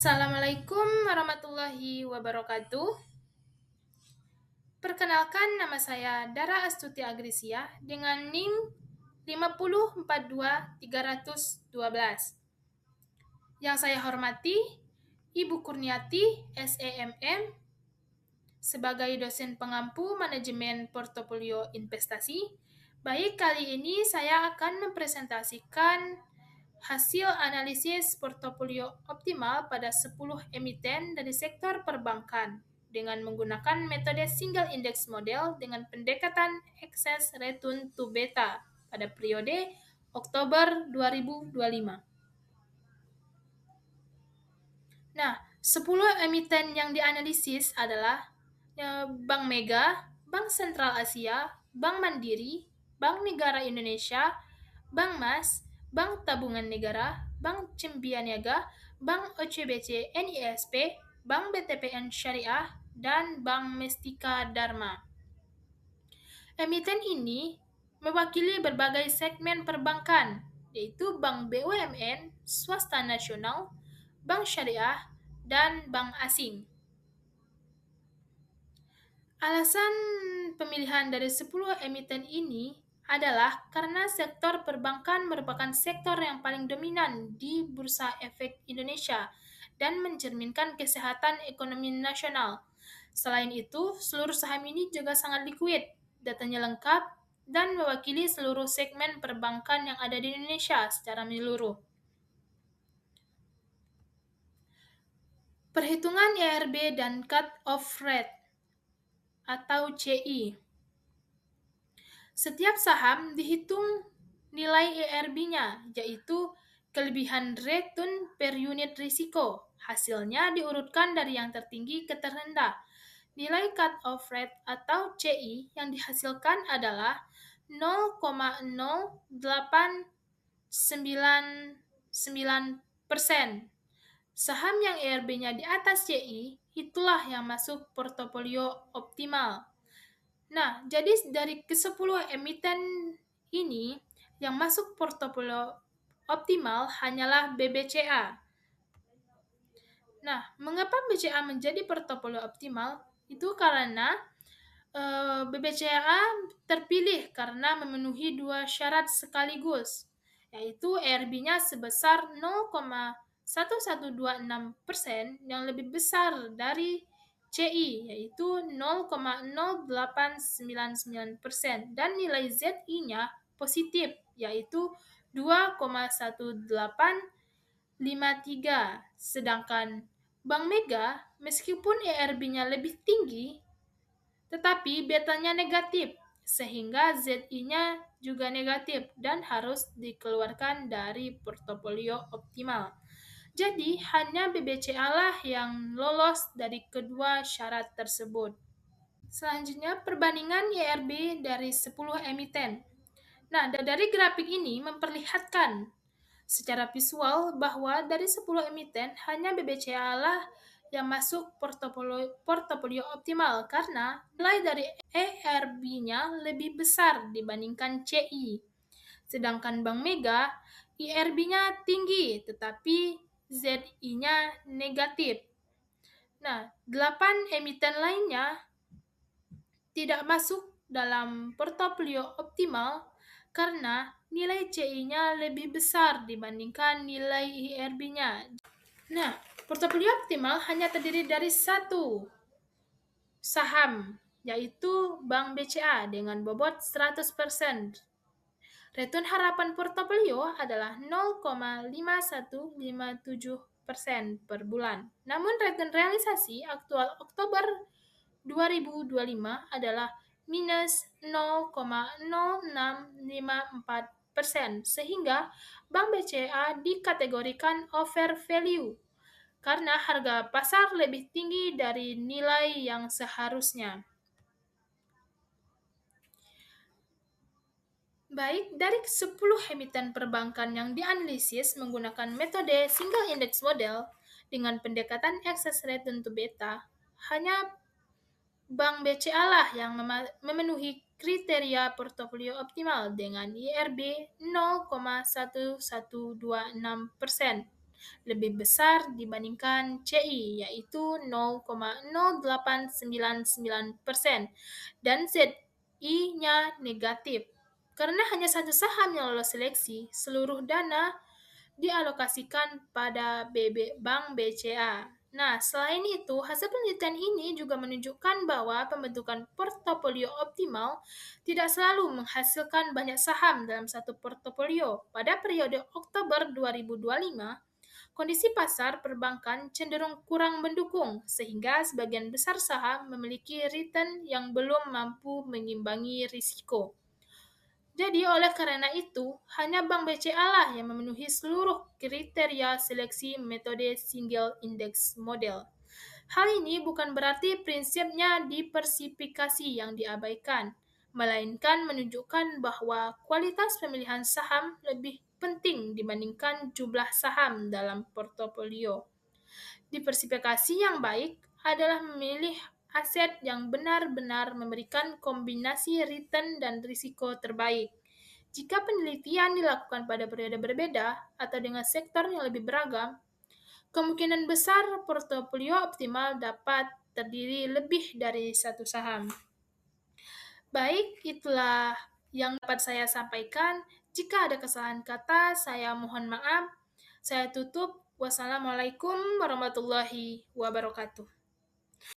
Assalamualaikum warahmatullahi wabarakatuh. Perkenalkan, nama saya Dara Astuti Agrisia dengan NIM 5042312. Yang saya hormati Ibu Kurniati, SEMM, sebagai dosen pengampu manajemen portofolio investasi. Baik, kali ini saya akan mempresentasikan hasil analisis portofolio optimal pada 10 emiten dari sektor perbankan dengan menggunakan metode single index model dengan pendekatan excess return to beta pada periode Oktober 2025. Nah, 10 emiten yang dianalisis adalah Bank Mega, Bank Sentral Asia, Bank Mandiri, Bank Negara Indonesia, Bank Mas, Bank Tabungan Negara, Bank Cembianiaga, Bank OCBC NISP, Bank BTPN Syariah, dan Bank Mestika Dharma. Emiten ini mewakili berbagai segmen perbankan, yaitu Bank BUMN, Swasta Nasional, Bank Syariah, dan Bank Asing. Alasan pemilihan dari 10 emiten ini adalah karena sektor perbankan merupakan sektor yang paling dominan di Bursa Efek Indonesia dan mencerminkan kesehatan ekonomi nasional. Selain itu, seluruh saham ini juga sangat liquid, datanya lengkap, dan mewakili seluruh segmen perbankan yang ada di Indonesia secara menyeluruh. Perhitungan ERB dan cut-off rate atau CI. Setiap saham dihitung nilai ERB-nya, yaitu kelebihan return per unit risiko. Hasilnya diurutkan dari yang tertinggi ke terendah. Nilai cut-off rate atau CI yang dihasilkan adalah 0,0899%. Saham yang ERB-nya di atas CI, itulah yang masuk portofolio optimal. Nah, jadi dari ke-10 emiten ini, yang masuk portofolio optimal hanyalah BBCA. Nah, mengapa BCA menjadi portofolio optimal? Itu karena BBCA terpilih karena memenuhi dua syarat sekaligus, yaitu ERB-nya sebesar 0,1126% yang lebih besar dari CI, yaitu 0,0899% dan nilai ZI-nya positif, yaitu 2,1853. Sedangkan Bank Mega, meskipun ERB-nya lebih tinggi, tetapi betanya negatif, sehingga ZI-nya juga negatif dan harus dikeluarkan dari portofolio optimal. Jadi, hanya BBCA lah yang lolos dari kedua syarat tersebut. Selanjutnya, perbandingan ERB dari 10 emiten. Nah, dari grafik ini memperlihatkan secara visual bahwa dari 10 emiten hanya BBCA lah yang masuk portofolio optimal karena nilai dari ERB-nya lebih besar dibandingkan CI. Sedangkan Bank Mega, IRB-nya tinggi tetapi ZI-nya negatif. Nah, 8 emiten lainnya tidak masuk dalam portofolio optimal karena nilai CI-nya lebih besar dibandingkan nilai IRB-nya. Nah, portofolio optimal hanya terdiri dari satu saham, yaitu Bank BCA dengan bobot 100%. Return harapan portofolio adalah 0,5157% per bulan. Namun return realisasi aktual Oktober 2025 adalah minus 0,0654%, sehingga Bank BCA dikategorikan over value karena harga pasar lebih tinggi dari nilai yang seharusnya. Baik, dari 10 emiten perbankan yang dianalisis menggunakan metode single index model dengan pendekatan excess return to beta, hanya Bank BCA lah yang memenuhi kriteria portofolio optimal dengan IRB 0,1126%. lebih besar dibandingkan CI, yaitu 0,0899%, dan ZI-nya negatif. Karena hanya satu saham yang lolos seleksi, seluruh dana dialokasikan pada Bank BCA. Nah, selain itu, hasil penelitian ini juga menunjukkan bahwa pembentukan portofolio optimal tidak selalu menghasilkan banyak saham dalam satu portofolio. Pada periode Oktober 2025, kondisi pasar perbankan cenderung kurang mendukung, sehingga sebagian besar saham memiliki return yang belum mampu mengimbangi risiko. Jadi oleh karena itu, hanya Bank BCA lah yang memenuhi seluruh kriteria seleksi metode single index model. Hal ini bukan berarti prinsipnya diversifikasi yang diabaikan, melainkan menunjukkan bahwa kualitas pemilihan saham lebih penting dibandingkan jumlah saham dalam portofolio. Diversifikasi yang baik adalah memilih aset yang benar-benar memberikan kombinasi return dan risiko terbaik. Jika penelitian dilakukan pada periode berbeda atau dengan sektor yang lebih beragam, kemungkinan besar portofolio optimal dapat terdiri lebih dari satu saham. Baik, itulah yang dapat saya sampaikan. Jika ada kesalahan kata, saya mohon maaf. Saya tutup. Wassalamualaikum warahmatullahi wabarakatuh.